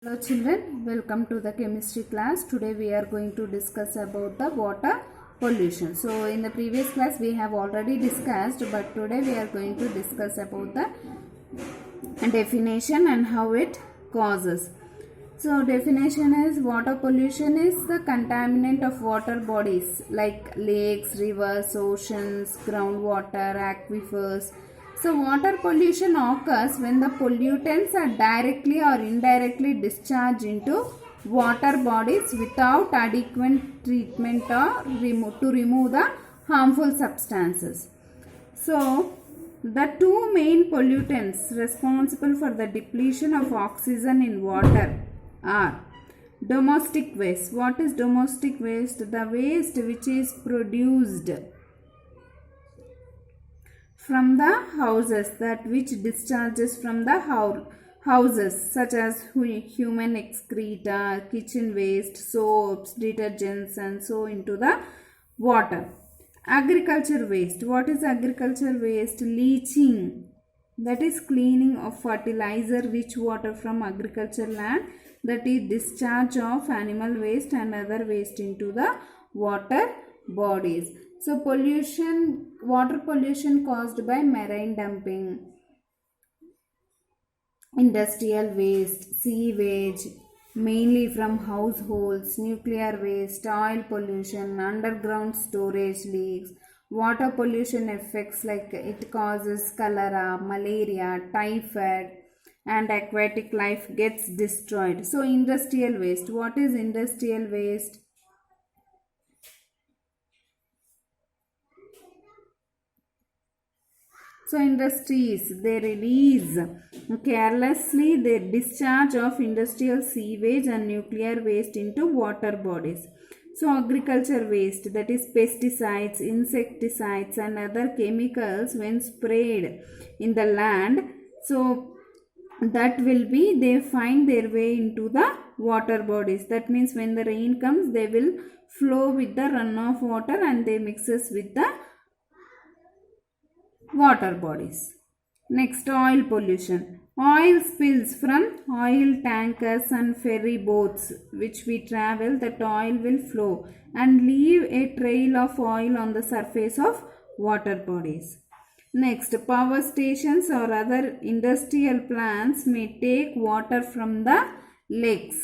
Hello children, welcome to the chemistry class. Today we are going to discuss about the water pollution. So in the previous class we have already discussed, but today we are going to discuss about the definition and how it causes. So definition is water pollution is the contaminant of water bodies like lakes, rivers, oceans, groundwater, aquifers. So water pollution occurs when the pollutants are directly or indirectly discharged into water bodies without adequate treatment or to remove the harmful substances. So the two main pollutants responsible for the depletion of oxygen in water are domestic waste. What is domestic waste? The waste which is produced from the houses, that which discharges from the houses, such as human excreta, kitchen waste, soaps, detergents, and so into the water. Agriculture waste. What is agriculture waste? Leaching, that is cleaning of fertilizer rich water from agriculture land, that is discharge of animal waste and other waste into the water bodies. So pollution, water pollution caused by marine dumping, industrial waste, sewage, mainly from households, nuclear waste, oil pollution, underground storage leaks, water pollution effects like it causes cholera, malaria, typhoid, and aquatic life gets destroyed. So industrial waste. What is industrial waste? So industries, they release carelessly their discharge of industrial sewage and nuclear waste into water bodies. So agriculture waste, that is pesticides, insecticides and other chemicals when sprayed in the land. So that will be, they find their way into the water bodies. That means when the rain comes, they will flow with the runoff water and they mixes with the water bodies. Next, oil pollution. Oil spills from oil tankers and ferry boats which we travel, that oil will flow and leave a trail of oil on the surface of water bodies. Next, power stations or other industrial plants may take water from the lakes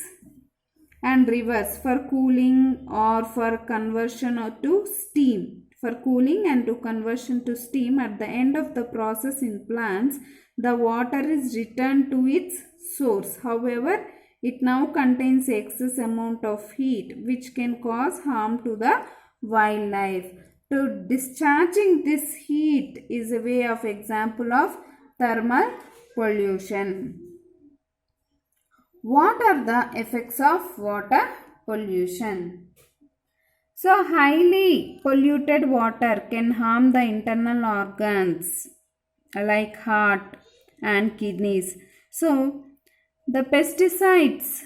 and rivers for cooling or for conversion to steam. For cooling and to conversion to steam, at the end of the process in plants, the water is returned to its source. However, it now contains excess amount of heat which can cause harm to the wildlife. So discharging this heat is a way of example of thermal pollution. What are the effects of water pollution? So highly polluted water can harm the internal organs like heart and kidneys. So the pesticides,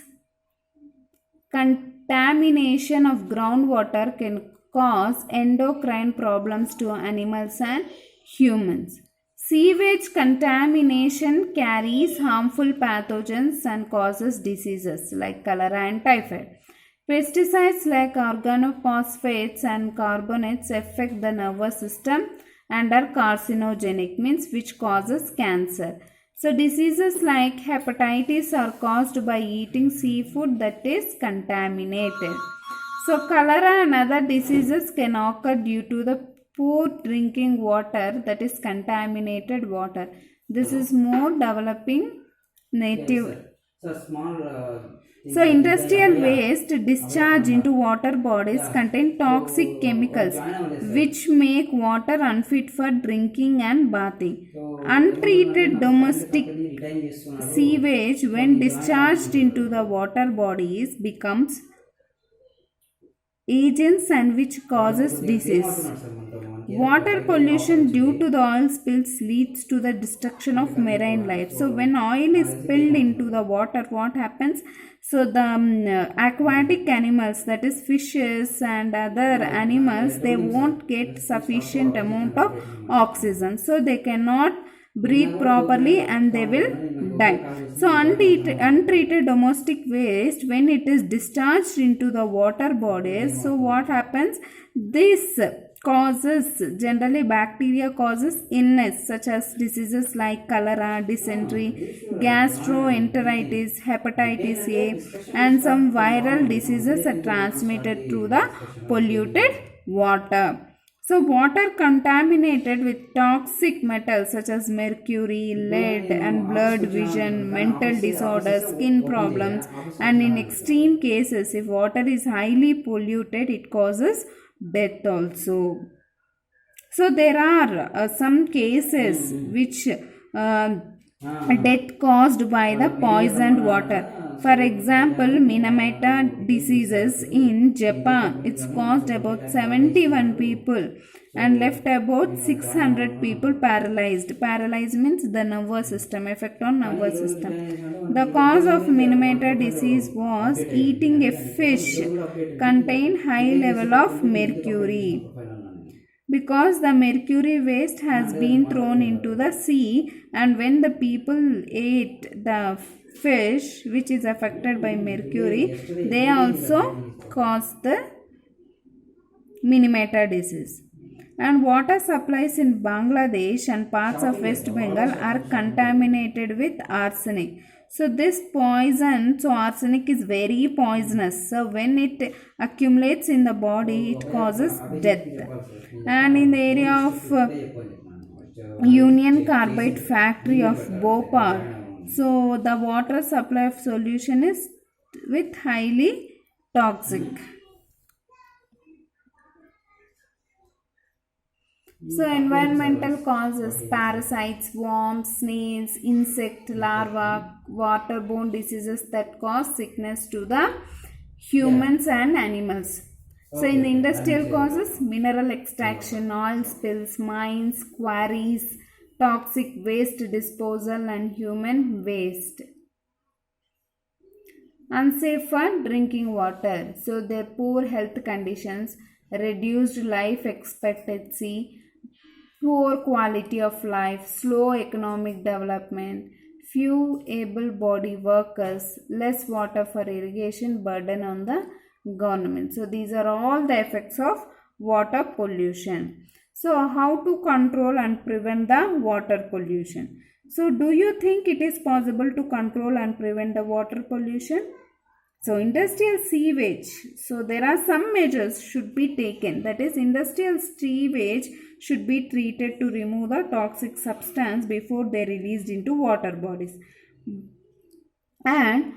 contamination of groundwater can cause endocrine problems to animals and humans. Sewage contamination carries harmful pathogens and causes diseases like cholera and typhoid. Pesticides like organophosphates and carbonates affect the nervous system and are carcinogenic, means which causes cancer. So diseases like hepatitis are caused by eating seafood that is contaminated. So cholera and other diseases can occur due to the poor drinking water, that is contaminated water. This is more developing native. So industrial waste discharge into water bodies contain toxic chemicals which make water unfit for drinking and bathing. Untreated domestic sewage when discharged into the water bodies becomes agents and which causes disease. Water pollution due to the oil spills leads to the destruction of marine life. So when oil is spilled into the water, what happens? So the aquatic animals, that is fishes and other animals, they won't get sufficient amount of oxygen. So they cannot breathe properly and they will die. So untreated domestic waste, when it is discharged into the water bodies, so what happens? This causes, generally bacteria causes illness such as diseases like cholera, dysentery, gastroenteritis, hepatitis A, and some viral diseases are transmitted through the polluted water. So water contaminated with toxic metals such as mercury, lead, and blurred vision, mental disorders, skin problems, and in extreme cases, if water is highly polluted, it causes death also. So there are some cases which death caused by the poisoned water. For example, Minamata diseases in Japan, it's caused about 71 people and left about 600 people paralyzed. Paralyzed means the nervous system, effect on nervous system. The cause of Minamata disease was eating a fish contained high level of mercury. Because the mercury waste has been thrown into the sea, and when the people ate the fish which is affected by mercury, they also cause the Minamata disease. And water supplies in Bangladesh and parts of West Bengal are contaminated with arsenic. So this poison, so arsenic is very poisonous. So when it accumulates in the body, it causes death. And in the area of Union Carbide factory of Bhopal, so the water supply of solution is with highly toxic. So environmental causes: parasites, worms, snails, insect larvae, waterborne diseases that cause sickness to the humans and animals. So in the industrial causes: mineral extraction, oil spills, mines, quarries, toxic waste disposal, and human waste. Unsafe for drinking water. So their poor health conditions, reduced life expectancy, poor quality of life, slow economic development, few able-bodied workers, less water for irrigation, burden on the government. So these are all the effects of water pollution. So how to control and prevent the water pollution? So do you think it is possible to control and prevent the water pollution? So industrial sewage. So there are some measures should be taken. That is, industrial sewage should be treated to remove the toxic substance before they are released into water bodies. And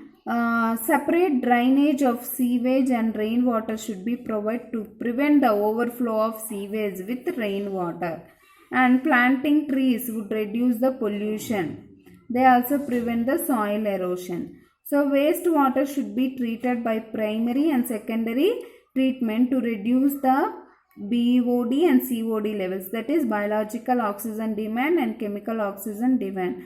separate drainage of sewage and rainwater should be provided to prevent the overflow of sewage with rainwater. And planting trees would reduce the pollution. They also prevent the soil erosion. So wastewater should be treated by primary and secondary treatment to reduce the BOD and COD levels, that is biological oxygen demand and chemical oxygen demand,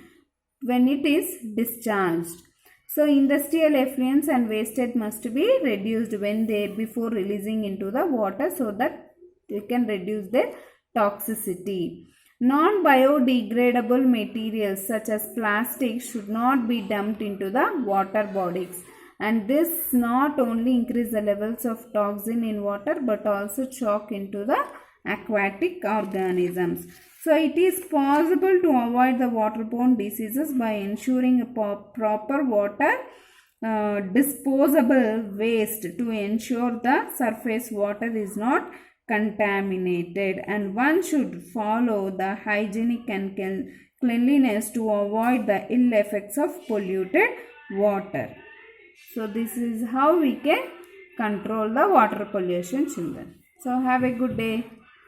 when it is discharged. So industrial effluents and wastage must be reduced before releasing into the water, so that they can reduce their toxicity. Non-biodegradable materials such as plastic should not be dumped into the water bodies, and this not only increase the levels of toxin in water but also choke into the aquatic organisms. So it is possible to avoid the waterborne diseases by ensuring a proper water disposable waste to ensure the surface water is not contaminated, and one should follow the hygienic and cleanliness to avoid the ill effects of polluted water. So this is how we can control the water pollution, children. So have a good day.